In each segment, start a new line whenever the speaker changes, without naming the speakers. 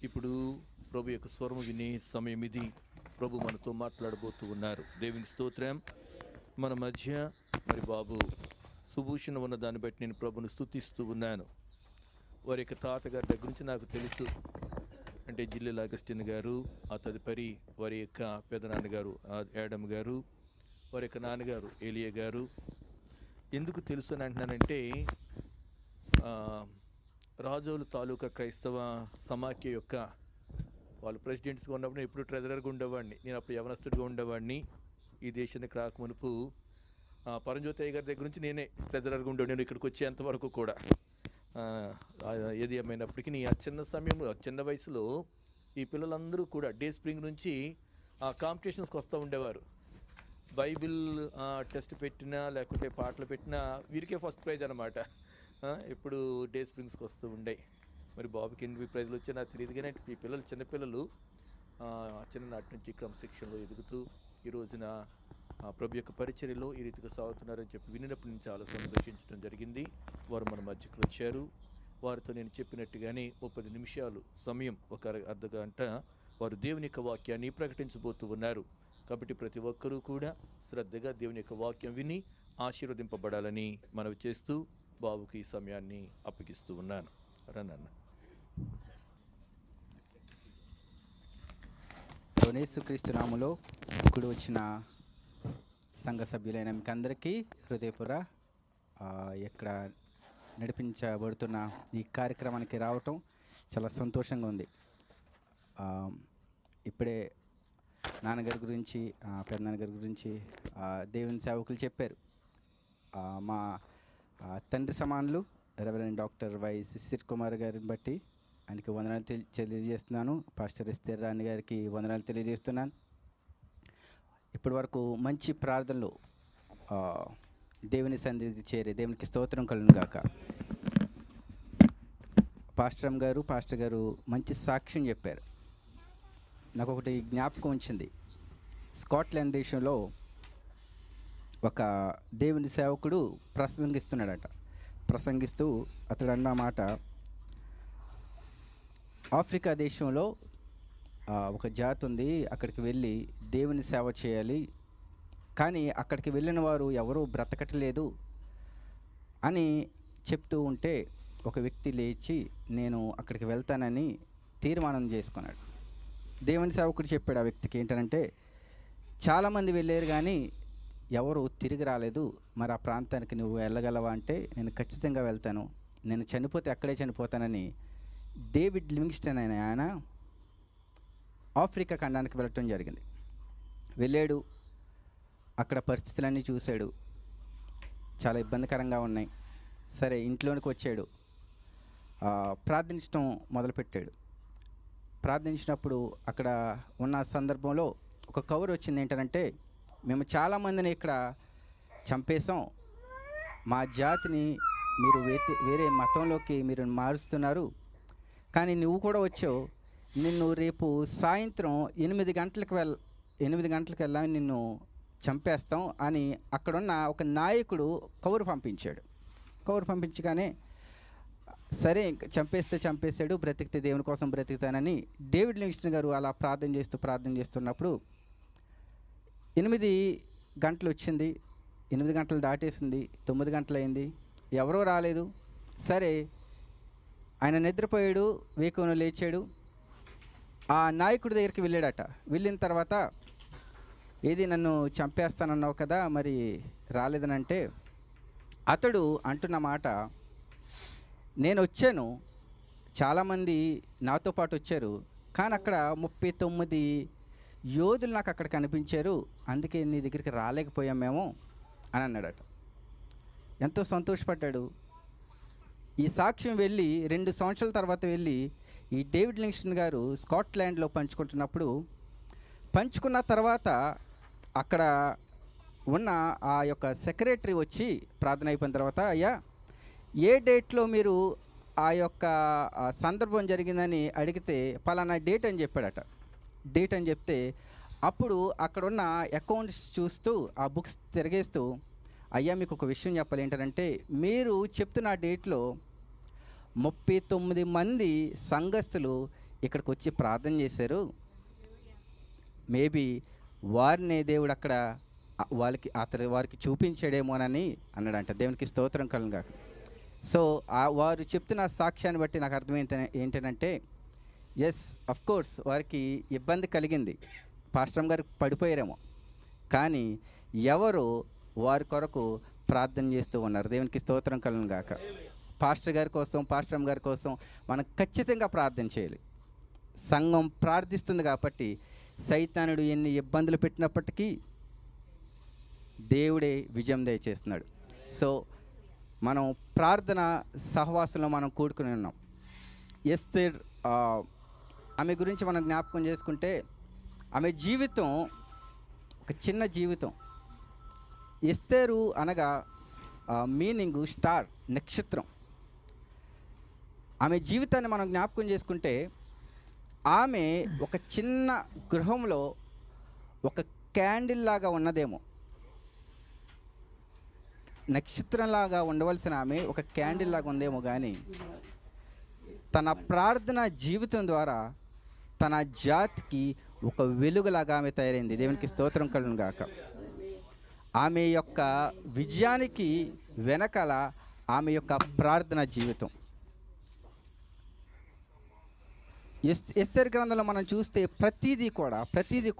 ఇప్పుడు ప్రభు యొక్క స్వరము వినే సమయం ఇది. ప్రభు మనతో మాట్లాడబోతూ ఉన్నారు. దేవుని స్తోత్రం. మన మధ్య మరి బాబు సుభూషణ ఉన్న దాన్ని బట్టి నేను ప్రభును స్తుతిస్తూ ఉన్నాను. వారి యొక్క తాతగారి దగ్గర నుంచి నాకు తెలుసు, అంటే జిల్లెల అగస్టిన్ గారు, ఆ తదుపరి వారి యొక్క పెదనాన్నగారు యాడమ్ గారు, వారి యొక్క నాన్నగారు ఏలియా గారు. ఎందుకు తెలుసు అని అంటున్నానంటే, రాజోలు తాలూకా క్రైస్తవ సమాఖ్య యొక్క వాళ్ళు ప్రెసిడెంట్స్గా ఉన్నప్పుడు ఎప్పుడు ట్రెజరర్గా ఉండేవాడిని. నేను అప్పుడు యవనస్తుడిగా ఉండేవాడిని. ఈ దేశానికి రాకమునుపు పరంజ్యోతయ్య గారి దగ్గర నుంచి నేనే ట్రెజరర్గా ఉండేవాడు, నేను ఇక్కడికి వచ్చేంతవరకు కూడా. ఏది ఏమైనప్పటికీ ఆ చిన్న సమయంలో, చిన్న వయసులో ఈ పిల్లలందరూ కూడా డే స్ప్రింగ్ నుంచి కాంపిటీషన్స్కి వస్తూ ఉండేవారు. బైబిల్ టెస్ట్ పెట్టినా లేకుంటే పాటలు పెట్టినా వీరికే ఫస్ట్ ప్రైజ్ అనమాట. ఇప్పుడు డే స్ప్రింగ్స్కి వస్తూ ఉండే. మరి బాబుకి ఎన్ని ప్రైజ్లు వచ్చా నాకు తెలియదు, కానీ ఈ పిల్లలు చిన్నపిల్లలు చిన్ననాటి నుంచి క్రమశిక్షణలో ఎదుగుతూ ఈ రోజున ప్రభు యొక్క పరిచర్యలో ఈ రీతిగా సాగుతున్నారని చెప్పి వినినప్పుడు నేను చాలా సంతోషించడం జరిగింది. వారు మన మధ్యకు వచ్చారు. వారితో నేను చెప్పినట్టుగానే 30 నిమిషాలు సమయం, ఒక అర్ధ గంట వారు దేవుని యొక్క వాక్యాన్ని ప్రకటించబోతూ ఉన్నారు. కాబట్టి ప్రతి ఒక్కరూ కూడా శ్రద్ధగా దేవుని యొక్క వాక్యం విని ఆశీర్వదింపబడాలని మనవి చేస్తూ బాబుకి ఈ సమయాన్ని అప్పగిస్తూ ఉన్నాను. రన్న
యేసుక్రీస్తు నామములో కూడి వచ్చిన సంఘ సభ్యులైన మీకు అందరికీ హృదయపూర్వ ఇక్కడ నడిపించబడుతున్న ఈ కార్యక్రమానికి రావటం చాలా సంతోషంగా ఉంది. ఇప్పుడే నాన్నగారి గురించి, పెద్దనాన్నగారి గురించి దేవుని సేవకులు చెప్పారు. మా తండ్రి సమానులు reverend doctor Y Shishir Kumar గారిని బట్టి ఆయనకి వందనాలు తెలియజేస్తున్నాను. పాస్టర్ ఎస్తేర్ రాణి గారికి వందనాలు తెలియజేస్తున్నాను. ఇప్పటి వరకు మంచి ప్రార్థనలు దేవుని సన్నిధికి చేరి దేవునికి స్తోత్రం కలుగును గాక. పాస్టర్ గారు మంచి సాక్ష్యం చెప్పారు. నాకు ఒకటి జ్ఞాపకం వచ్చింది. స్కాట్లాండ్ దేశంలో ఒక దేవుని సేవకుడు ప్రసంగిస్తూ అతడు అన్న మాట, ఆఫ్రికా దేశంలో ఒక జాతి ఉంది, అక్కడికి వెళ్ళి దేవుని సేవ చేయాలి, కానీ అక్కడికి వెళ్ళిన వారు ఎవరూ బ్రతకట్లేదు అని చెప్తూ ఉంటే ఒక వ్యక్తి లేచి నేను అక్కడికి వెళ్తానని తీర్మానం చేసుకున్నాడు. దేవుని సేవకుడు చెప్పాడు ఆ వ్యక్తికి ఏంటంటే, చాలామంది వెళ్ళారు కానీ ఎవరు తిరిగి రాలేదు, మరి ఆ ప్రాంతానికి నువ్వు వెళ్ళగలవా అంటే నేను ఖచ్చితంగా వెళ్తాను, నేను చనిపోతే అక్కడే చనిపోతానని డేవిడ్ లివింగ్స్టన్ అనే ఆయన ఆఫ్రికా ఖండానికి వెళ్ళటం జరిగింది. వెళ్ళాడు, అక్కడ పరిస్థితులన్నీ చూశాడు, చాలా ఇబ్బందికరంగా ఉన్నాయి. సరే, ఇంట్లోనికి వచ్చాడు, ప్రార్థించడం మొదలుపెట్టాడు. ప్రార్థించినప్పుడు అక్కడ ఉన్న సందర్భంలో ఒక కవర్ వచ్చింది. ఏంటంటే, మేము చాలామందిని ఇక్కడ చంపేశాం, మా జాతిని మీరు వేరే మతంలోకి మీరు మారుస్తున్నారు, కానీ నువ్వు కూడా వచ్చావు, నిన్ను రేపు సాయంత్రం 8 గంటలకు వెళ్ళి నిన్ను చంపేస్తాం అని అక్కడున్న ఒక నాయకుడు కవరు పంపించగానే సరే చంపేశాడు, బ్రతికితే దేవుని కోసం బ్రతుకుతానని డేవిడ్ లివింగ్స్టన్ గారు అలా ప్రార్థన చేస్తున్నప్పుడు 8 గంటలు వచ్చింది, 8 గంటలు దాటేసింది, 9 గంటలు అయింది, ఎవరో రాలేదు. సరే, ఆయన నిద్రపోయాడు, వేకువన లేచాడు, ఆ నాయకుడి దగ్గరికి వెళ్ళాడట. వెళ్ళిన తర్వాత, ఏది నన్ను చంపేస్తానన్నావు కదా, మరి రాలేదనంటే అతడు అంటున్న మాట, నేను వచ్చాను, చాలామంది నాతో పాటు వచ్చారు, కానీ అక్కడ 39 యోధులు నాకు అక్కడ కనిపించారు, అందుకే నీ దగ్గరికి రాలేకపోయాం మేము అని అన్నాడట. ఎంతో సంతోషపడ్డాడు. ఈ సాక్ష్యం వెళ్ళి 2 సంవత్సరాల తర్వాత వెళ్ళి ఈ డేవిడ్ లివింగ్స్టన్ గారు స్కాట్లాండ్లో పంచుకున్న తర్వాత అక్కడ ఉన్న ఆ యొక్క సెక్రటరీ వచ్చి ప్రార్థన అయిపోయిన తర్వాత, అయ్యా ఏ డేట్లో మీరు ఆ యొక్క సందర్భం జరిగిందని అడిగితే పలానా డేట్ అని చెప్పాడట. డేట్ అని చెప్తే అప్పుడు అక్కడున్న అకౌంట్స్ చూస్తూ ఆ బుక్స్ తిరిగేస్తూ, అయ్యా మీకు ఒక విషయం చెప్పాలి, ఏంటంటే మీరు చెప్తున్న డేట్లో 39 మంది సంఘస్థులు ఇక్కడికి వచ్చి ప్రార్థన చేశారు, మేబీ వారిని దేవుడు అక్కడ వారికి చూపించాడేమోనని అన్నాడంట. దేవునికి స్తోత్రం కలుగుగాక. సో వారు చెప్తున్న సాక్ష్యాన్ని బట్టి నాకు అర్థమైంది ఏంటంటే, ఎస్ అఫ్ కోర్స్ వారికి ఇబ్బంది కలిగింది, పాస్టర్ గారికి పడిపోయారేమో, కానీ ఎవరు వారి కొరకు ప్రార్థన చేస్తూ ఉన్నారు. దేవునికి స్తోత్రం కలుగుగాక. పాస్టర్ గారి కోసం మనం ఖచ్చితంగా ప్రార్థన చేయాలి. సంఘం ప్రార్థిస్తుంది కాబట్టి సైతానుడు ఎన్ని ఇబ్బందులు పెట్టినప్పటికీ దేవుడే విజయం దయచేస్తున్నాడు. సో మనం ప్రార్థన సహవాసంలో మనం కూడుకుని ఉన్నాం. ఎస్తేర్, ఆమె గురించి మనం జ్ఞాపకం చేసుకుంటే, ఆమె జీవితం ఒక చిన్న జీవితం. ఎస్తేరు అనగా మీనింగు స్టార్, నక్షత్రం. ఆమె జీవితాన్ని మనం జ్ఞాపకం చేసుకుంటే, ఆమె ఒక చిన్న గృహంలో ఒక క్యాండిల్ లాగా ఉన్నదేమో. నక్షత్రంలాగా ఉండవలసిన ఆమె ఒక క్యాండిల్ లాగా ఉందేమో, కానీ తన ప్రార్థన జీవితం ద్వారా తన జాతికి ఒక వెలుగులాగా ఆమె తయారైంది. దేవునికి స్తోత్రం కలుగును గాక. ఆమె యొక్క విజయానికి వెనకాల ఆమె యొక్క ప్రార్థన జీవితం. ఎస్తేరు గ్రంథంలో మనం చూస్తే ప్రతిదీ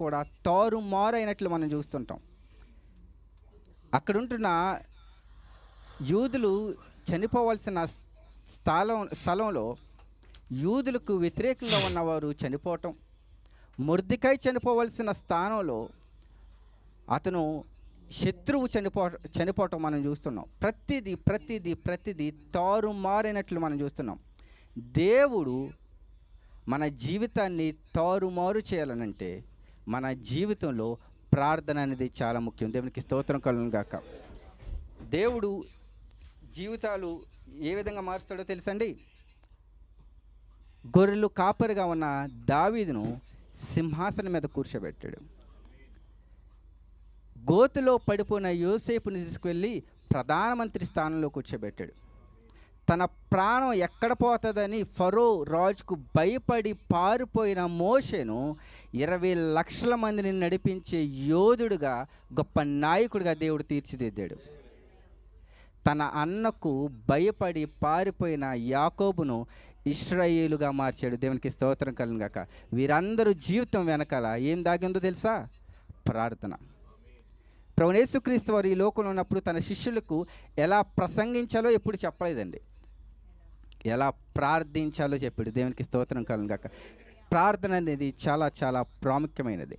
కూడా తారుమారైనట్లు మనం చూస్తుంటాం. అక్కడుంటున్న యూదులు చనిపోవలసిన స్థలంలో యూదులకు వ్యతిరేకంగా ఉన్నవారు చనిపోవటం, మొర్దెకై చనిపోవలసిన స్థానంలో అతను శత్రువు చనిపోవటం మనం చూస్తున్నాం. ప్రతిదీ తారుమారైనట్లు మనం చూస్తున్నాం. దేవుడు మన జీవితాన్ని తారుమారు చేయాలనంటే మన జీవితంలో ప్రార్థన అనేది చాలా ముఖ్యం. దేవునికి స్తోత్రం కలుగును గాక. దేవుడు జీవితాలు ఏ విధంగా మారుస్తాడో తెలుసండి. గొర్రెలు కాపరిగా ఉన్న దావీదును సింహాసనం మీద కూర్చోబెట్టాడు. గోతులో పడిపోయిన యోసేపుని తీసుకువెళ్ళి ప్రధానమంత్రి స్థానంలో కూర్చోబెట్టాడు. తన ప్రాణం ఎక్కడ పోతుందని ఫరో రాజుకు భయపడి పారిపోయిన మోషేను 20 లక్షల మందిని నడిపించే యోధుడుగా, గొప్ప నాయకుడిగా దేవుడు తీర్చిదిద్దాడు. తన అన్నకు భయపడి పారిపోయిన యాకోబును ఇశ్రాయేలుగా మార్చాడు. దేవునికి స్తోత్రం కలుగును గాక. వీరందరూ జీవితం వెనకాల ఏం దాగిందో తెలుసా? ప్రార్థన. ప్రభువు యేసుక్రీస్తు వారు ఈ లోకంలో ఉన్నప్పుడు తన శిష్యులకు ఎలా ప్రసంగించాలో ఎప్పుడు చెప్పలేదండి, ఎలా ప్రార్థించాలో చెప్పాడు. దేవునికి స్తోత్రం కలుగును గాక. ప్రార్థన అనేది చాలా చాలా ప్రాముఖ్యమైనది.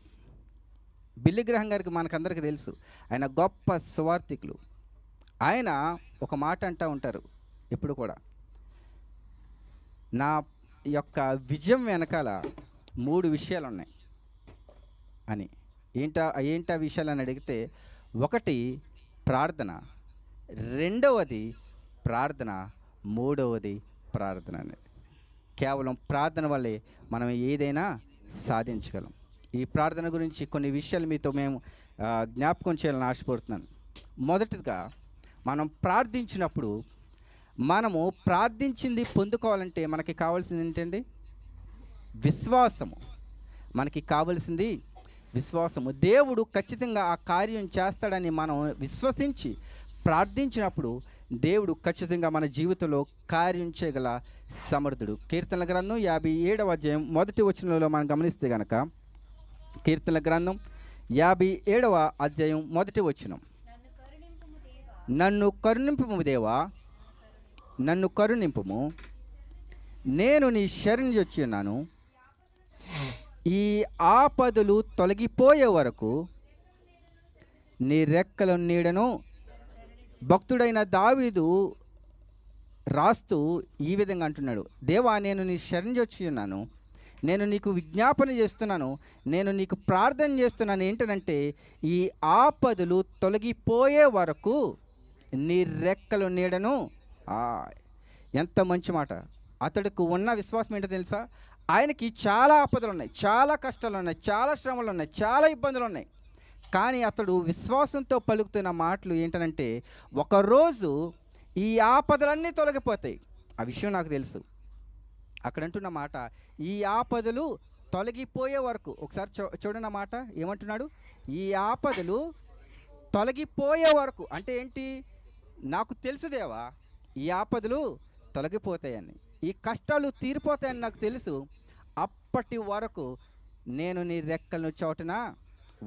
బిల్లీ గ్రహం గారికి మనకందరికీ తెలుసు, ఆయన గొప్ప సువార్థికులు. ఆయన ఒక మాట అంటూ ఉంటారు ఎప్పుడు కూడా, నా యొక్క విజయం వెనకాల 3 విషయాలు ఉన్నాయి అని. ఏంటా విషయాలు అని అడిగితే, 1 ప్రార్థన, 2వది ప్రార్థన, 3వది ప్రార్థన అనేది. కేవలం ప్రార్థన వల్లే మనం ఏదైనా సాధించగలం. ఈ ప్రార్థన గురించి కొన్ని విషయాలు మీతో మేము జ్ఞాపకం చేయాలని ఆశపడుతున్నాను. మొదటిగా, మనం ప్రార్థించినప్పుడు మనము ప్రార్థించింది పొందుకోవాలంటే మనకి కావాల్సింది ఏంటండి? విశ్వాసము. మనకి కావలసింది విశ్వాసము. దేవుడు ఖచ్చితంగా ఆ కార్యం చేస్తాడని మనం విశ్వసించి ప్రార్థించినప్పుడు దేవుడు ఖచ్చితంగా మన జీవితంలో కార్యం చేయగల సమర్థుడు. కీర్తనల గ్రంథం 57వ అధ్యాయం 1వ వచనంలో మనం గమనిస్తే గనక, కీర్తనల గ్రంథం 57వ అధ్యాయం 1వ వచనం, నన్ను కరుణింపుము దేవా, నన్ను కరుణింపుము, నేను నీ శరణు వచ్చి ఉన్నాను, ఈ ఆపదలు తొలగిపోయే వరకు నీ రెక్కల నీడను. భక్తుడైన దావీదు రాస్తూ ఈ విధంగా అంటున్నాడు, దేవా నేను నీ శరణు వచ్చి ఉన్నాను, నేను నీకు విజ్ఞాపన చేస్తున్నాను, నేను నీకు ప్రార్థన చేస్తున్నాను. ఏంటంటే ఈ ఆపదలు తొలగిపోయే వరకు నీ రెక్కల నీడను. ఎంత మంచి మాట. అతడికి ఉన్న విశ్వాసం ఏంటో తెలుసా? ఆయనకి చాలా ఆపదలు ఉన్నాయి, చాలా కష్టాలు ఉన్నాయి, చాలా శ్రమలు ఉన్నాయి, చాలా ఇబ్బందులు ఉన్నాయి. కానీ అతడు విశ్వాసంతో పలుకుతున్న మాటలు ఏంటంటే, ఒకరోజు ఈ ఆపదలన్నీ తొలగిపోతాయి. ఆ విషయం నాకు తెలుసు. అక్కడ అంటున్న మాట, ఈ ఆపదలు తొలగిపోయే వరకు. ఒకసారి చూడండి ఆ మాట ఏమంటున్నాడు, ఈ ఆపదలు తొలగిపోయే వరకు. అంటే ఏంటి? నాకు తెలుసు దేవా ఈ ఆపదలు తొలగిపోతాయని, ఈ కష్టాలు తీరిపోతాయని నాకు తెలుసు. అప్పటి వరకు నేను నీ రెక్కలను చోటున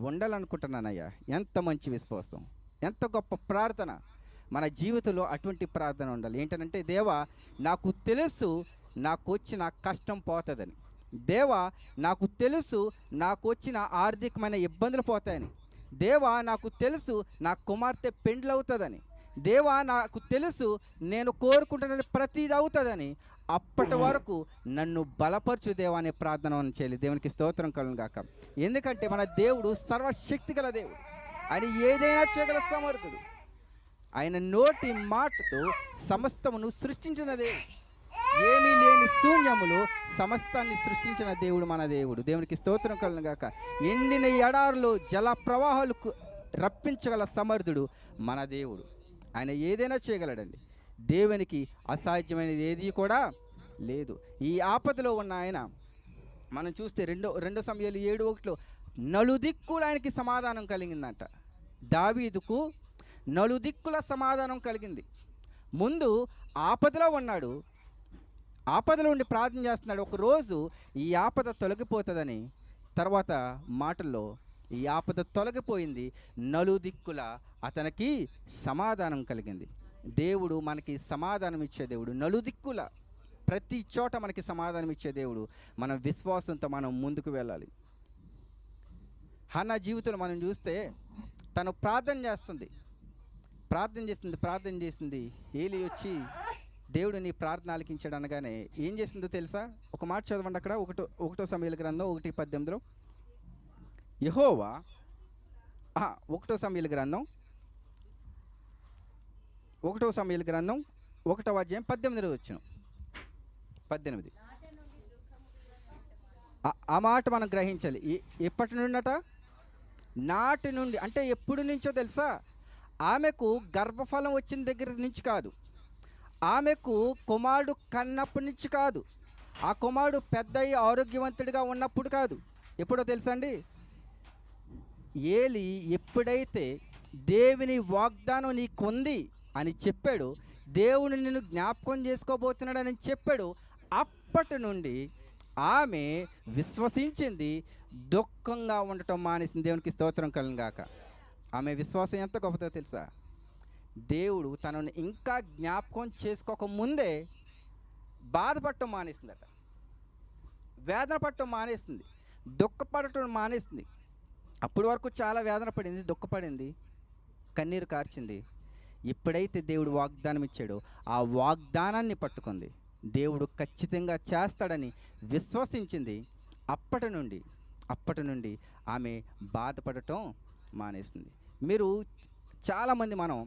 ఉండాలనుకుంటున్నానయ్యా. ఎంత మంచి విశ్వాసం, ఎంత గొప్ప ప్రార్థన. మన జీవితంలో అటువంటి ప్రార్థన ఉండాలి. ఏంటంటే, దేవా నాకు తెలుసు నాకు వచ్చిన కష్టం పోతుందని, దేవా నాకు తెలుసు నాకు వచ్చిన ఆర్థికమైన ఇబ్బందులు పోతాయని, దేవా నాకు తెలుసు నా కుమార్తె పెండ్లవుతుందని, దేవా నాకు తెలుసు నేను కోరుకుంటున్నది ప్రతిది అవుతుందని. అప్పటి వరకు నన్ను బలపరచు దేవా అనే ప్రార్థన చేయాలి. దేవునికి స్తోత్రం కలుగును గాక. ఎందుకంటే మన దేవుడు సర్వశక్తి గల దేవుడు, ఆయన ఏదైనా చేయగల సమర్థుడు. ఆయన నోటి మాటతో సమస్తమును సృష్టించిన దేవుడు, ఏమీ లేని శూన్యములు సమస్తాన్ని సృష్టించిన దేవుడు మన దేవుడు. దేవునికి స్తోత్రం కలుగును గాక. ఎండిన ఎడారులో జల ప్రవాహాలకు రప్పించగల సమర్థుడు మన దేవుడు. ఆయన ఏదైనా చేయగలడండి. దేవునికి అసాధ్యమైనది ఏది కూడా లేదు. ఈ ఆపదలో ఉన్న ఆయన మనం చూస్తే రెండో సమయాలు 7:1 నలుదిక్కులు ఆయనకి సమాధానం కలిగిందంట. దావీదుకు నలుదిక్కుల సమాధానం కలిగింది. ముందు ఆపదలో ఉన్నాడు, ఆపదలో ఉండి ప్రార్థన చేస్తున్నాడు. ఒకరోజు ఈ ఆపద తొలగిపోతుందని, తర్వాత మాటల్లో ఈ ఆపద తొలగిపోయింది, నలుదిక్కుల అతనికి సమాధానం కలిగింది. దేవుడు మనకి సమాధానం ఇచ్చే దేవుడు. నలుదిక్కుల ప్రతి చోట మనకి సమాధానం ఇచ్చే దేవుడు. మన విశ్వాసంతో మనం ముందుకు వెళ్ళాలి. హన్నా జీవితంలో మనం చూస్తే తను ప్రార్థన చేసింది. ఏలీ వచ్చి దేవుడు నీ ప్రార్థన ఆలకించాడు అనగానే ఏం చేసిందో తెలుసా? ఒక మాట చదవండి అక్కడ, 1 సమూయేలు గ్రంథం 1:18 యెహోవా 1 సమూయేలు గ్రంథం 1:18 18. ఆ మాట మనం గ్రహించాలి. ఎప్పటి నుండట? నాటి నుండి. అంటే ఎప్పుడు నుంచో తెలుసా? ఆమెకు గర్భఫలం వచ్చిన దగ్గర నుంచి కాదు, ఆమెకు కుమారుడు కన్నప్పటి నుంచి కాదు, ఆ కుమారుడు పెద్దయ్యి ఆరోగ్యవంతుడిగా ఉన్నప్పుడు కాదు. ఎప్పుడో తెలుసా అండి? ఏలీ ఎప్పుడైతే దేవుని వాగ్దానం నీకుంది అని చెప్పాడు, దేవుని నిన్ను జ్ఞాపకం చేసుకోబోతున్నాడని చెప్పాడు, అప్పటి నుండి ఆమె విశ్వసించింది, దుఃఖంగా ఉండటం మానేసింది. దేవునికి స్తోత్రం కలుగును గాక. ఆమె విశ్వాసం ఎంత గొప్పదో తెలుసా? దేవుడు తనను ఇంకా జ్ఞాపకం చేసుకోక ముందే బాధపడటం మానేసిందట, వేదన పడటం మానేసింది, దుఃఖపడటం మానేసింది. అప్పటి వరకు చాలా వేదన పడింది, దుఃఖపడింది, కన్నీరు కార్చింది. ఎప్పుడైతే దేవుడు వాగ్దానం ఇచ్చాడో ఆ వాగ్దానాన్ని పట్టుకుంది, దేవుడు ఖచ్చితంగా చేస్తాడని విశ్వసించింది. అప్పటి నుండి ఆమె బాధపడటం మానేసింది. మీరు చాలామంది మనం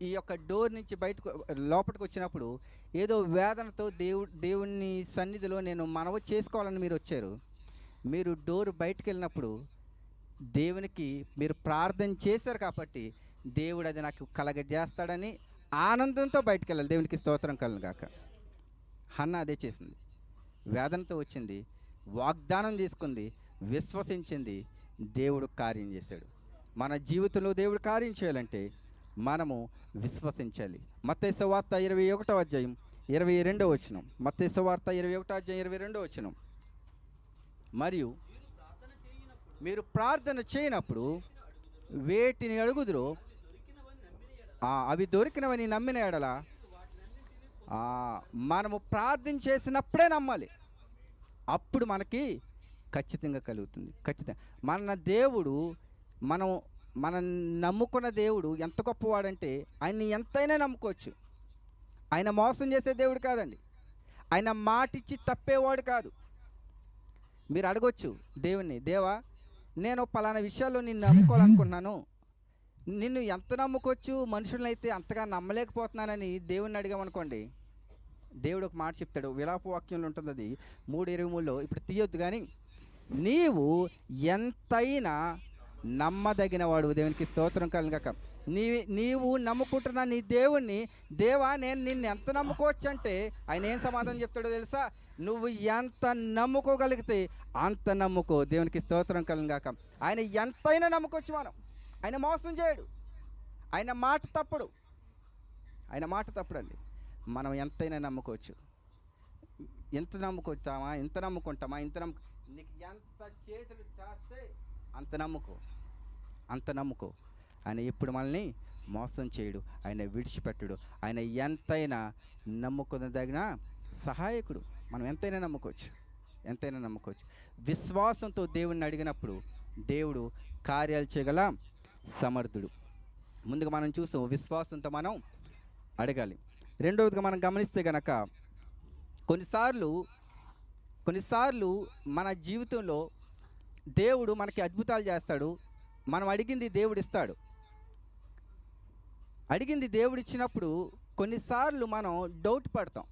ఈ యొక్క డోర్ నుంచి లోపలికి వచ్చినప్పుడు ఏదో వేదనతో దేవుని సన్నిధిలో నేను మనవి చేసుకోవాలని మీరు వచ్చారు. మీరు డోర్ బయటకు వెళ్ళినప్పుడు దేవునికి మీరు ప్రార్థన చేశారు కాబట్టి దేవుడు అది నాకు కలగజేస్తాడని ఆనందంతో బయటకు వెళ్ళాలి. దేవునికి స్తోత్రం కలుగును గాక. హన్నా అదే చేసింది. వేదనతో వచ్చింది, వాగ్దానం తీసుకుంది, విశ్వసించింది, దేవుడు కార్యం చేశాడు. మన జీవితంలో దేవుడు కార్యం చేయాలంటే మనము విశ్వసించాలి. మత్తయి సువార్త 21:22 మత్తయి సువార్త 21:22 మరియు మీరు ప్రార్థన చేయనప్పుడు వేటిని అడుగుదురో అవి దొరికినవని నమ్మిన ఎడల, మనము ప్రార్థన చేసినప్పుడే నమ్మాలి, అప్పుడు మనకి ఖచ్చితంగా కలుగుతుంది. ఖచ్చితంగా మన దేవుడు, మనం నమ్ముకున్న దేవుడు ఎంత గొప్పవాడంటే ఆయన్ని ఎంతైనా నమ్ముకోవచ్చు. ఆయన మోసం చేసే దేవుడు కాదండి, ఆయన మాటిచ్చి తప్పేవాడు కాదు. మీరు అడగొచ్చు దేవుణ్ణి, దేవా నేను పలానా విషయాల్లో నిన్ను నమ్ముకోవాలనుకుంటున్నాను, నిన్ను ఎంత నమ్ముకోవచ్చు, మనుషులనైతే అంతగా నమ్మలేకపోతున్నానని దేవుణ్ణి అడిగామనుకోండి, దేవుడు ఒక మాట చెప్తాడు. విలాప వాక్యంలో ఉంటుంది, అది 3:23. ఇప్పుడు తీయొద్దు కానీ, నీవు ఎంతైనా నమ్మదగిన వాడు. దేవునికి స్తోత్రం కలుగాక. నీవు నమ్ముకుంటున్న నీ దేవుణ్ణి, దేవా నేను నిన్ను ఎంత నమ్ముకోవచ్చు అంటే ఆయన ఏం సమాధానం చెప్తాడో తెలుసా? నువ్వు ఎంత నమ్ముకోగలిగితే అంత నమ్ముకో. దేవునికి స్తోత్రం కలుగాక. ఆయన ఎంతైనా నమ్ముకోవచ్చు. ఆయన మోసం చేయడు. ఆయన మాట తప్పడు. ఆయన మాట తప్పడండి. మనం ఎంతైనా నమ్ముకోవచ్చు. ఎంత నమ్ముకుంటామా, నీకు ఎంత చేతులు చేస్తే అంత నమ్ముకో. ఆయన ఎప్పుడు మనల్ని మోసం చేయడు. ఆయన విడిచిపెట్టడు. ఆయన ఎంతైనా నమ్ముకునదగిన సహాయకుడు. మనం ఎంతైనా నమ్ముకోవచ్చు. విశ్వాసంతో దేవుణ్ణి అడిగినప్పుడు దేవుడు కార్యాలు చేయగల సమర్థుడు. ముందుగా మనం చూసాం, విశ్వాసంతో మనం అడగాలి. రెండవదిగా మనం గమనిస్తే గనక కొన్నిసార్లు మన జీవితంలో దేవుడు మనకి అద్భుతాలు చేస్తాడు. మనం అడిగింది దేవుడు ఇస్తాడు. అడిగింది దేవుడు ఇచ్చినప్పుడు కొన్నిసార్లు మనం డౌట్ పడతాం,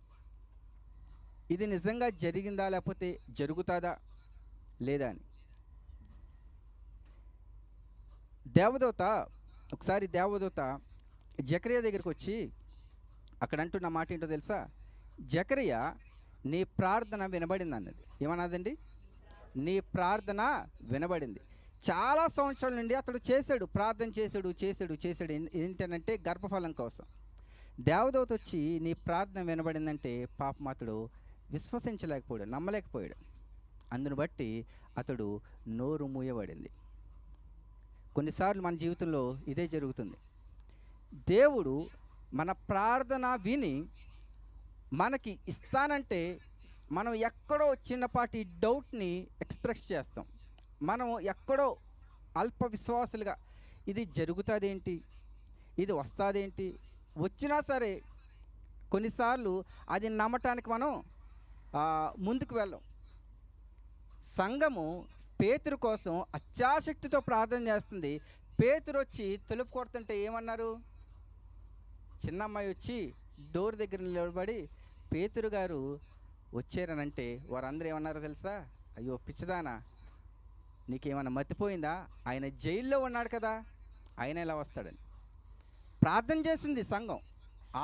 ఇది నిజంగా జరిగిందా లేకపోతే జరుగుతుందా లేదా అని. ఒకసారి దేవదూత జకరియా దగ్గరికి వచ్చి అక్కడ అంటున్న మాట ఏంటో తెలుసా? జకరియా, నీ ప్రార్థన వినబడింది అన్నది. ఏమన్నదండి? నీ ప్రార్థన వినబడింది. చాలా సంవత్సరాల నుండి అతడు ప్రార్థన చేశాడు. ఏంటనంటే గర్భఫలం కోసం. దేవదూత వచ్చి నీ ప్రార్థన వినబడిందంటే పాపం అతడు విశ్వసించలేకపోయాడు, నమ్మలేకపోయాడు. అందును బట్టి అతడు నోరు మూయబడింది. కొన్నిసార్లు మన జీవితంలో ఇదే జరుగుతుంది. దేవుడు మన ప్రార్థన విని మనకి ఇస్తానంటే మనం ఎక్కడో చిన్నపాటి డౌట్ని ఎక్స్ప్రెస్ చేస్తాం. మనం ఎక్కడో అల్ప విశ్వాసులుగా ఇది జరుగుతుందేంటి, ఇది వస్తుందేంటి, వచ్చినా సరే కొన్నిసార్లు అది నమ్మటానికి మనం ముందుకు వెళ్ళం. సంఘము పేతురు కోసం అత్యాశక్తితో ప్రార్థన చేస్తుంది. పేతురు వచ్చి తలుపు కొడుతుంటే ఏమన్నారు? చిన్నమ్మాయి వచ్చి డోర్ దగ్గర నిలబడి పేతురు గారు వచ్చారనంటే వారందరూ ఏమన్నారో తెలుసా? అయ్యో పిచ్చిదానా, నీకేమన్నా మతిపోయిందా? ఆయన జైల్లో ఉన్నాడు కదా, ఆయన ఎలా వస్తాడని ప్రార్థన చేసింది సంఘం.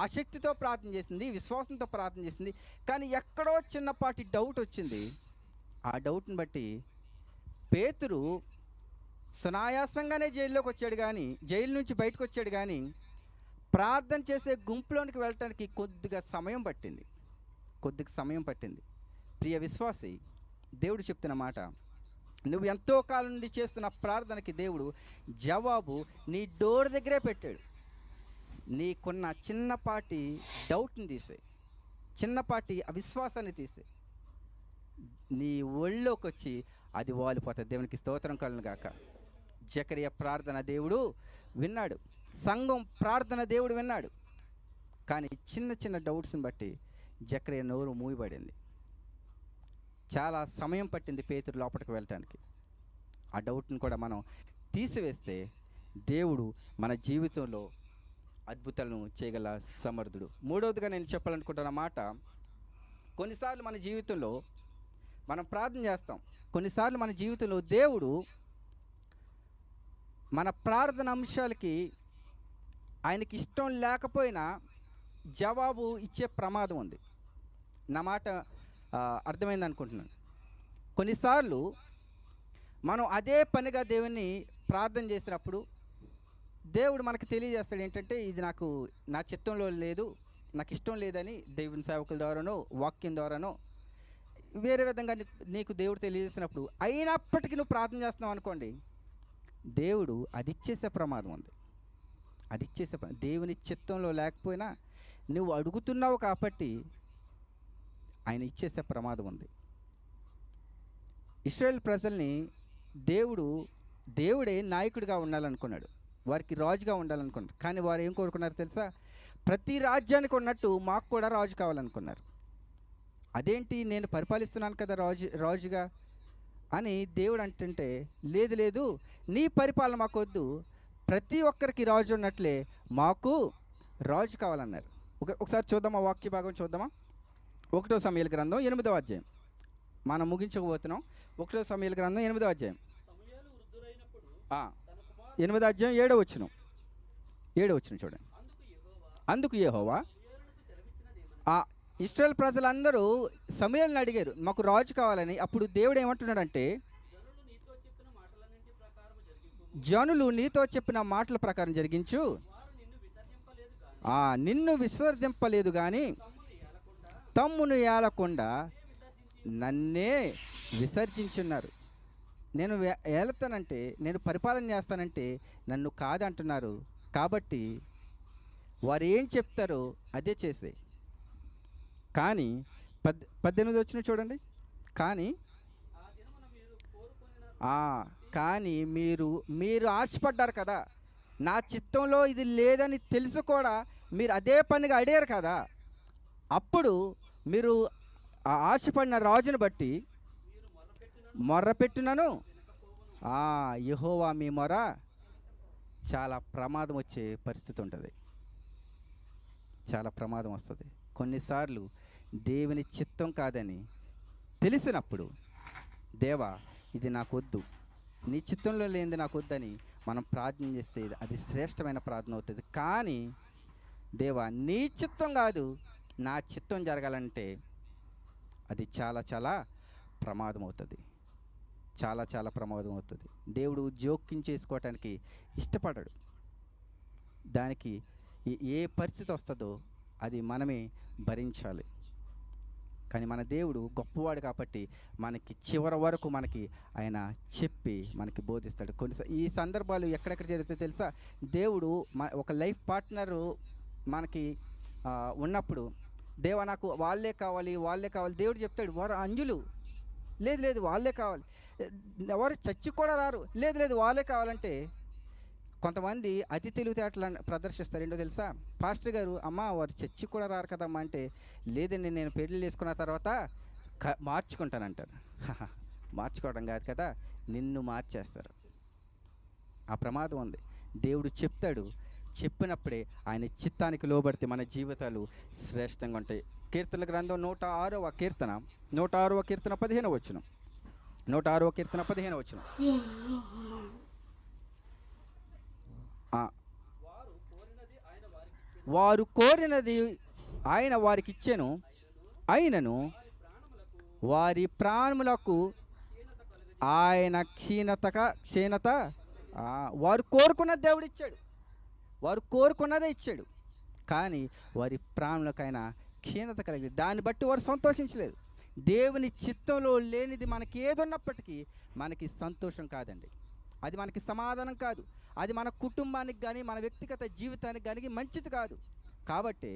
ఆసక్తితో ప్రార్థన చేసింది, విశ్వాసంతో ప్రార్థన చేసింది. కానీ ఎక్కడో చిన్నపాటి డౌట్ వచ్చింది. ఆ డౌట్ని బట్టి పేతురు సునాయాసంగానే జైలు నుంచి బయటకు వచ్చాడు. కానీ ప్రార్థన చేసే గుంపులోనికి వెళ్ళటానికి కొద్దిగా సమయం పట్టింది. ప్రియ విశ్వాసి, దేవుడు చెప్తున్న మాట, నువ్వు ఎంతో కాలం నుండి చేస్తున్న ప్రార్థనకి దేవుడు జవాబు నీ డోర్ దగ్గరే పెట్టాడు. నీకున్న చిన్నపాటి డౌట్ని తీసేయి, చిన్నపాటి అవిశ్వాసాన్ని తీసేయి, నీ ఒళ్ళోకి వచ్చి అది వాలిపోతుంది. దేవునికి స్తోత్రం కలుగును గాక. జకరియా ప్రార్థన దేవుడు విన్నాడు, సంఘం ప్రార్థన దేవుడు విన్నాడు. కానీ చిన్న డౌట్స్ని బట్టి జకరియా నోరు మూయబడింది. చాలా సమయం పట్టింది పేతురు లోపలికి వెళ్ళటానికి. ఆ డౌట్ని కూడా మనం తీసివేస్తే దేవుడు మన జీవితంలో అద్భుతాలను చేయగల సమర్థుడు. మూడవదిగా నేను చెప్పాలనుకుంటున్న మాట, కొన్నిసార్లు మన జీవితంలో మనం ప్రార్థన చేస్తాం. కొన్నిసార్లు మన జీవితంలో దేవుడు మన ప్రార్థన అంశాలకి ఆయనకి ఇష్టం లేకపోయినా జవాబు ఇచ్చే ప్రమాదం ఉంది. నా మాట అర్థమైంది అనుకుంటున్నాను. కొన్నిసార్లు మనం అదే పనిగా దేవుని ప్రార్థన చేసినప్పుడు దేవుడు మనకు తెలియజేస్తాడు ఏంటంటే, ఇది నా చిత్తంలో లేదు, నాకు ఇష్టం లేదని దేవుని సేవకుల ద్వారానో వాక్యం ద్వారానో వేరే విధంగా నీకు దేవుడు తెలియజేసినప్పుడు అయినప్పటికీ నువ్వు ప్రార్థన చేస్తున్నావు అనుకోండి, దేవుడు అది ఇచ్చేసే ప్రమాదం ఉంది. దేవుని చిత్తంలో లేకపోయినా నువ్వు అడుగుతున్నావు కాబట్టి ఆయన ఇచ్చేసే ప్రమాదం ఉంది. ఇశ్రాయేల్ ప్రజల్ని దేవుడే నాయకుడిగా ఉండాలనుకున్నాడు, వారికి రాజుగా ఉండాలనుకున్నారు. కానీ వారు ఏం కోరుకున్నారు తెలుసా? ప్రతి రాజ్యానికి ఉన్నట్టు మాకు కూడా రాజు కావాలనుకున్నారు. అదేంటి, నేను పరిపాలిస్తున్నాను కదా రాజుగా అని దేవుడు అంటుంటే, లేదు నీ పరిపాలన మాకు వద్దు, ప్రతి ఒక్కరికి రాజు ఉన్నట్లే మాకు రాజు కావాలన్నారు. ఒకసారి చూద్దామా, వాక్య భాగం చూద్దామా? 1వ సమూయేలు గ్రంథం 8వ అధ్యాయం. మనం ముగించకపోతున్నాం. 1వ సమూయేలు గ్రంథం 8వ అధ్యాయం 8వ అధ్యాయం 7వ వచనం చూడండి. అందుకు యెహోవా ఇశ్రాయేల్ ప్రజలందరూ సమూయేలుని అడిగారు, మాకు రాజు కావాలని. అప్పుడు దేవుడు ఏమంటున్నాడంటే, జనులు నీతో చెప్పిన మాటల ప్రకారం జరిగించు. నిన్ను విసర్జింపలేదు కానీ తమ్మును ఏలకుండా నన్నే విసర్జించున్నారు. నేను ఏలుతానంటే, నేను పరిపాలన చేస్తానంటే నన్ను కాదంటున్నారు. కాబట్టి వారు ఏం చెప్తారో అదే చేసే. కానీ 18 వచ్చిన చూడండి. కానీ మీరు ఆశపడ్డారు కదా, నా చిత్తంలో ఇది లేదని తెలుసు కూడా మీరు అదే పనిగా అడిగారు కదా. అప్పుడు మీరు ఆ ఆశపడిన రాజుని బట్టి మొర్రపెట్టినను యెహోవా మీ మొర చాలా ప్రమాదం వచ్చే పరిస్థితి ఉంటుంది. చాలా ప్రమాదం వస్తుంది. కొన్నిసార్లు దేవుని చిత్తం కాదని తెలిసినప్పుడు, దేవా ఇది నాకు వద్దు, నీ చిత్తంలో లేనిది నాకు వద్దని మనం ప్రార్థన చేస్తే అది శ్రేష్టమైన ప్రార్థన అవుతుంది. కానీ దేవా నీ చిత్తం కాదు, నా చిత్తం జరగాలంటే అది చాలా చాలా ప్రమాదం అవుతుంది. చాలా చాలా ప్రమాదం అవుతుంది. దేవుడు జోక్యం చేసుకోవటానికి ఇష్టపడడు. దానికి ఏ పరిస్థితి వస్తుందో అది మనమే భరించాలి. కానీ మన దేవుడు గొప్పవాడు కాబట్టి మనకి చివరి వరకు మనకి ఆయన చెప్పి మనకి బోధిస్తాడు. ఈ సందర్భాలు ఎక్కడెక్కడ జరుగుతాయో తెలుసా? దేవుడు ఒక లైఫ్ పార్ట్నరు మనకి ఉన్నప్పుడు, దేవా నాకు వాళ్ళే కావాలి దేవుడు చెప్తాడు. వారు అంజులు, లేదు వాళ్ళే కావాలి. ఎవరు చచ్చి కూడా రారు, లేదు వాళ్ళే కావాలంటే కొంతమంది అతి తెలివితేటలను ప్రదర్శిస్తారు. ఏంటో తెలుసా? పాస్టర్ గారు, అమ్మ వారు చర్చి కూడా రారు కదమ్మా అంటే, లేదండి నేను పెళ్లి చేసుకున్న తర్వాత మార్చుకుంటానంటారు. మార్చుకోవడం కాదు కదా, నిన్ను మార్చేస్తారు. ఆ ప్రమాదం ఉంది. దేవుడు చెప్తాడు, చెప్పినప్పుడే ఆయన చిత్తానికి లోబడితే మన జీవితాలు శ్రేష్టంగా ఉంటాయి. కీర్తనల గ్రంథం 106వ కీర్తన 15వ వచనం. 106వ కీర్తన 15వ వచనం. వారు కోరినది ఆయన వారికి ఇచ్చెను, అయినను వారి ప్రాణములకు ఆయన క్షీణత వారు కోరుకున్నది దేవుడు ఇచ్చాడు. వారు కోరుకున్నదే ఇచ్చాడు. కానీ వారి ప్రాణులకు ఆయన క్షీణత కలిగింది. దాన్ని బట్టి వారు సంతోషించలేదు. దేవుని చిత్తంలో లేనిది మనకి ఏది ఉన్నప్పటికీ మనకి సంతోషం కాదండి. అది మనకి సమాధానం కాదు. అది మన కుటుంబానికి కానీ మన వ్యక్తిగత జీవితానికి కానీ మంచిది కాదు. కాబట్టి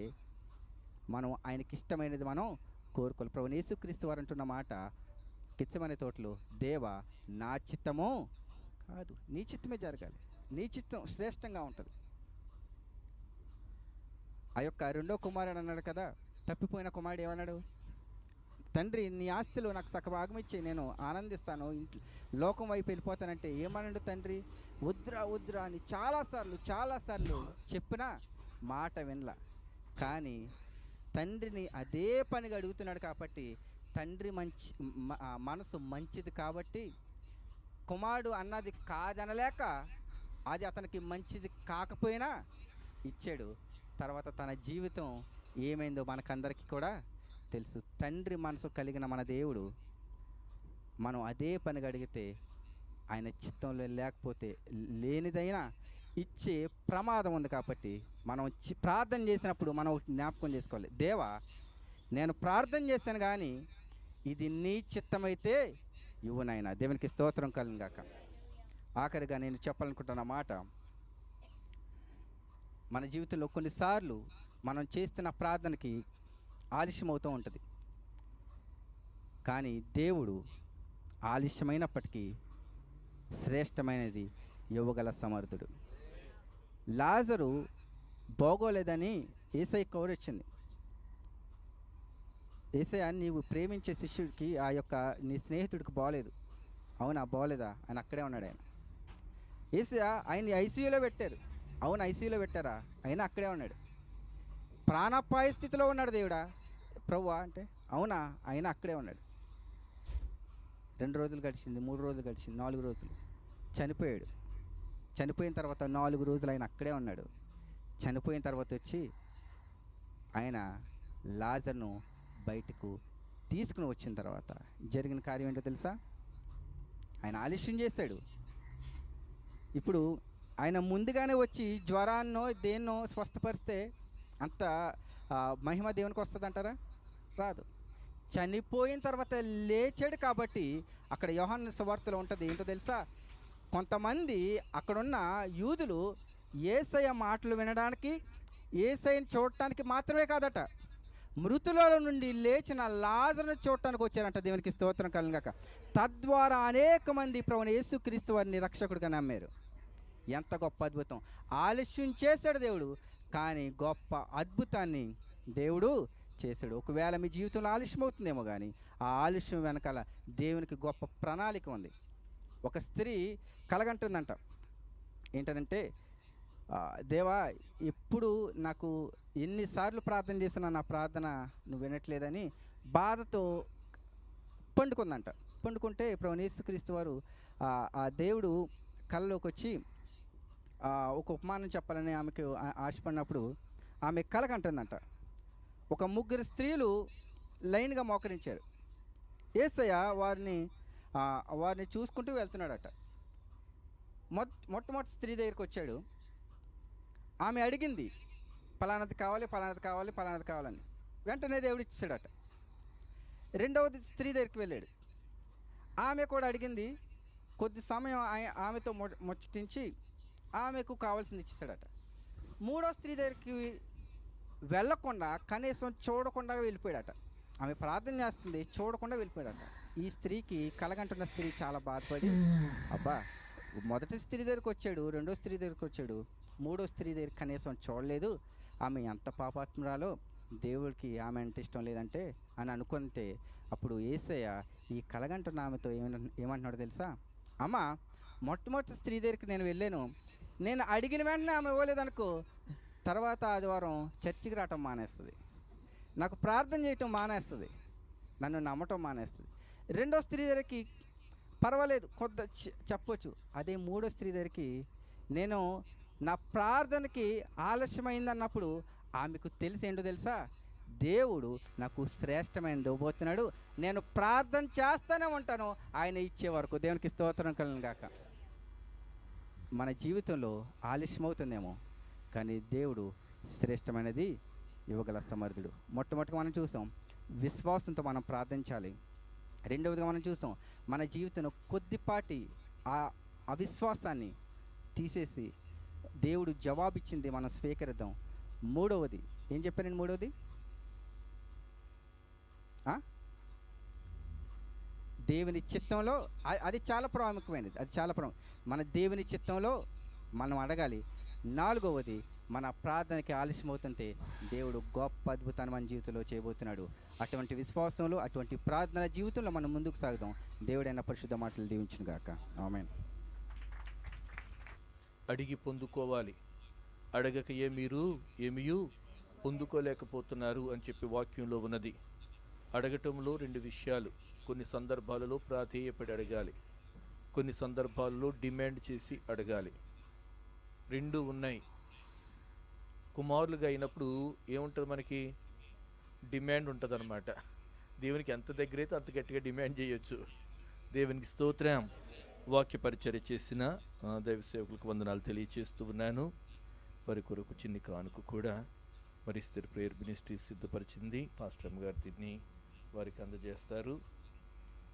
మనం ఆయనకి ఇష్టమైనది మనం కోరుకోవాలి. ప్రభువు యేసుక్రీస్తు వారు అంటున్న మాట గెత్సేమనే తోటలో, దేవా నా చిత్తము కాదు నీ చిత్తమే జరగాలి, నీ చిత్తం శ్రేష్టంగా ఉంటుంది. ఆ యొక్క రెండో కుమారుడు అన్నాడు కదా, తప్పిపోయిన కుమారుడు ఏమన్నాడు? తండ్రి నీ ఆస్తిలో నాకు సగభాగం ఇచ్చి నేను ఆనందిస్తాను, లోకం వైపు వెళ్ళిపోతానంటే ఏమన్నాడు తండ్రి? వద్దురా అని చాలాసార్లు చెప్పినా మాట వినలా. కానీ తండ్రిని అదే పనిగా అడుగుతున్నాడు కాబట్టి, తండ్రి మనసు మంచిది కాబట్టి కుమారుడు అన్నది కాదనలేక అది అతనికి మంచిది కాకపోయినా ఇచ్చాడు. తర్వాత తన జీవితం ఏమైందో మనకందరికీ కూడా తెలుసు. తండ్రి మనసు కలిగిన మన దేవుడు మనం అదే పనిగా అడిగితే ఆయన చిత్తంలో లేకపోతే లేనిదైనా ఇచ్చే ప్రమాదం ఉంది. కాబట్టి మనం ప్రార్థన చేసినప్పుడు మనం జ్ఞాపకం చేసుకోవాలి, దేవా నేను ప్రార్థన చేశాను కానీ ఇది నీ చిత్తమైతే ఇవ్వనైనా. దేవునికి స్తోత్రం కలుగును గాక. ఆఖరిగా నేను చెప్పాలనుకుంటున్న మాట, మన జీవితంలో కొన్నిసార్లు మనం చేస్తున్న ప్రార్థనకి ఆలస్యం అవుతూ ఉంటుంది. కానీ దేవుడు ఆలస్యమైనప్పటికీ శ్రేష్టమైనది ఇవ్వగల సమర్థుడు. లాజరు బాగోలేదని యేసయ్య కౌరొచ్చింది. యేసయ్య నీవు ప్రేమించే శిష్యుడికి ఆ యొక్క నీ స్నేహితుడికి బాగలేదు. అవునా, బాగోలేదా? ఆయన అక్కడే ఉన్నాడు. యేసయ్య ఆయన్ని ఐసీయూలో పెట్టారు. అవును, ఐసీయూలో పెట్టారా? అయినా అక్కడే ఉన్నాడు. ప్రాణాపాయ స్థితిలో ఉన్నాడు. దేవుడా ప్రభువా అంటే అవునా, అయినా అక్కడే ఉన్నాడు. 2 రోజులు గడిచింది, 3 రోజులు గడిచింది, 4 రోజులు. చనిపోయాడు. చనిపోయిన తర్వాత 4 రోజులు ఆయన అక్కడే ఉన్నాడు. చనిపోయిన తర్వాత వచ్చి ఆయన లాజర్ను బయటకు తీసుకుని వచ్చిన తర్వాత జరిగిన కార్యం ఏంటో తెలుసా? ఆయన ఆలస్యం చేశాడు. ఇప్పుడు ఆయన ముందుగానే వచ్చి జ్వరాన్నో దేన్నో స్వస్థపరిస్తే అంత మహిమ దేవునికి వస్తుంది అంటారా? రాదు. చనిపోయిన తర్వాత లేచాడు కాబట్టి అక్కడ యోహాను సువార్తలో ఉంటుంది. ఏంటో తెలుసా? కొంతమంది అక్కడున్న యూదులు యేసయ్య మాటలు వినడానికి, యేసయ్యని చూడటానికి మాత్రమే కాదట, మృతులలో నుండి లేచిన లాజరును చూడటానికి వచ్చారంట. దేవునికి స్తోత్రం కలుగును గాక. తద్వారా అనేక మంది ప్రభువైన యేసుక్రీస్తు వారిని రక్షకుడిగా నమ్మారు. ఎంత గొప్ప అద్భుతం! ఆలస్యం చేశాడు దేవుడు, కానీ గొప్ప అద్భుతాన్ని దేవుడు చేశాడు. ఒకవేళ మీ జీవితంలో ఆలస్యం అవుతుందేమో, కానీ ఆ ఆలస్యం వెనకాల దేవునికి గొప్ప ప్రణాళిక ఉంది. ఒక స్త్రీ కలగంటుందంట. ఏంటంటే, దేవా, ఎప్పుడు నాకు ఎన్నిసార్లు ప్రార్థన చేసినా నా ప్రార్థన నువ్వు వినట్లేదని బాధతో పండుకుందంట. పండుకుంటే ప్రభువైన యేసుక్రీస్తు వారు ఆ దేవుడు కళ్ళలోకి వచ్చి ఒక ఉపమానం చెప్పాలని ఆమెకు ఆశపడినప్పుడు ఆమె కలకంటుందంట. ఒక 3 స్త్రీలు లైన్గా మోకరించారు. యేసయ్య వారిని చూసుకుంటూ వెళ్తున్నాడట. మొట్టమొదటి స్త్రీ దగ్గరికి వచ్చాడు. ఆమె అడిగింది, పలానాది కావాలి, పలానాది కావాలి, పలానాది కావాలని. వెంటనే దేవుడు ఇచ్చాడట. రెండవది స్త్రీ దగ్గరికి వెళ్ళాడు. ఆమె కూడా అడిగింది. కొద్ది సమయం ఆమెతో ముచ్చటించి ఆమెకు కావాల్సింది ఇచ్చేసాడట. మూడో స్త్రీ దగ్గరికి వెళ్ళకుండా, కనీసం చూడకుండా వెళ్ళిపోయాడట. ఆమె ప్రార్థన చేస్తుంది, చూడకుండా వెళ్ళిపోయాడట. ఈ స్త్రీకి, కలగంటున్న స్త్రీ చాలా బాధపడి, అబ్బా, మొదటి స్త్రీ దగ్గరికి వచ్చాడు, రెండో స్త్రీ దగ్గరికి వచ్చాడు, మూడో స్త్రీ దగ్గర కనీసం చూడలేదు, ఆమె ఎంత పాపాత్మురాలో, దేవుడికి ఆమె అంటే ఇష్టం లేదంటే అని అనుకుంటే, అప్పుడు యేసయ్య ఈ కలగంటున్న ఆమెతో ఏమంటున్నాడో తెలుసా? అమ్మ, మొట్టమొదటి స్త్రీ దగ్గరికి నేను వెళ్ళాను, నేను అడిగిన వెంటనే ఆమె ఇవ్వలేదనుకో, తర్వాత ఆదివారం చర్చికి రావటం మానేస్తుంది, నాకు ప్రార్థన చేయటం మానేస్తుంది, నన్ను నమ్మటం మానేస్తుంది. రెండో స్త్రీ దగ్గరికి పర్వాలేదు, కొద్ద చెప్పొచ్చు. అదే మూడో స్త్రీ దగ్గరికి నేను నా ప్రార్థనకి ఆలస్యమైందన్నప్పుడు ఆమెకు తెలిసి ఏంటో తెలుసా? దేవుడు నాకు శ్రేష్టమైనది ఇవ్వబోతున్నాడు, నేను ప్రార్థన చేస్తూనే ఉంటాను ఆయన ఇచ్చే వరకు. దేవునికి స్తోత్రం కలుగును గాక. మన జీవితంలో ఆలస్యం అవుతుందేమో, కానీ దేవుడు శ్రేష్టమైనది ఇవ్వగల సమర్థుడు. మొట్టమొదటిగా మనం చూసాం, విశ్వాసంతో మనం ప్రార్థించాలి. రెండవదిగా మనం చూసాం, మన జీవితంలో కొద్దిపాటి ఆ అవిశ్వాసాన్ని తీసేసి దేవుడు జవాబిచ్చింది మనం స్వీకరిద్దాం. మూడవది ఏం చెప్పానండి? మూడవది దేవుని చిత్తంలో, అది చాలా ప్రాముఖ్యమైనది. అది చాలా మన దేవుని చిత్తంలో మనం అడగాలి. నాలుగవది, మన ప్రార్థనకి ఆలస్యం అవుతుంటే దేవుడు గొప్ప అద్భుతాన్ని మన జీవితంలో చేయబోతున్నాడు. అటువంటి విశ్వాసంలో, అటువంటి ప్రార్థన జీవితంలో మనం ముందుకు సాగుదాం. దేవుడైన పరిశుద్ధ మాటలు దీవించును గాక. ఆమేన్.
అడిగి పొందుకోవాలి, అడగక ఏమీ పొందుకోలేకపోతున్నారు అని చెప్పి వాక్యంలో ఉన్నది. అడగటంలో 2 విషయాలు. కొన్ని సందర్భాలలో ప్రాధేయపడి అడగాలి, కొన్ని సందర్భాల్లో డిమాండ్ చేసి అడగాలి. 2 ఉన్నాయి. కుమారులుగా అయినప్పుడు ఏముంటుంది? మనకి డిమాండ్ ఉంటుంది అన్నమాట. దేవునికి ఎంత దగ్గరైతే అంత గట్టిగా డిమాండ్ చేయొచ్చు. దేవునికి స్తోత్రం. వాక్య పరిచర్య చేసిన దైవ సేవకులకు వందనాలు తెలియజేస్తూ ఉన్నాను. వారి కొరకు చిన్ని కానుక కూడా మరి స్థిర ప్రేయర్ మినిస్ట్రీ సిద్ధపరిచింది. పాస్టర్ గారు దీన్ని వారికి అందజేస్తారు.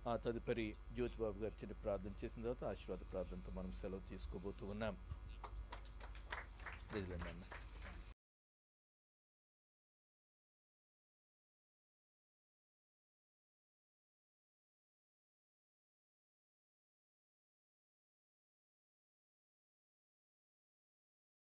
ఆ తదుపరి జ్యోతిబాబు గారు చిన్న ప్రార్థన చేసిన తర్వాత ఆశీర్వాద ప్రార్థనతో మనం సెలవు తీసుకోబోతూ ఉన్నాం. అన్న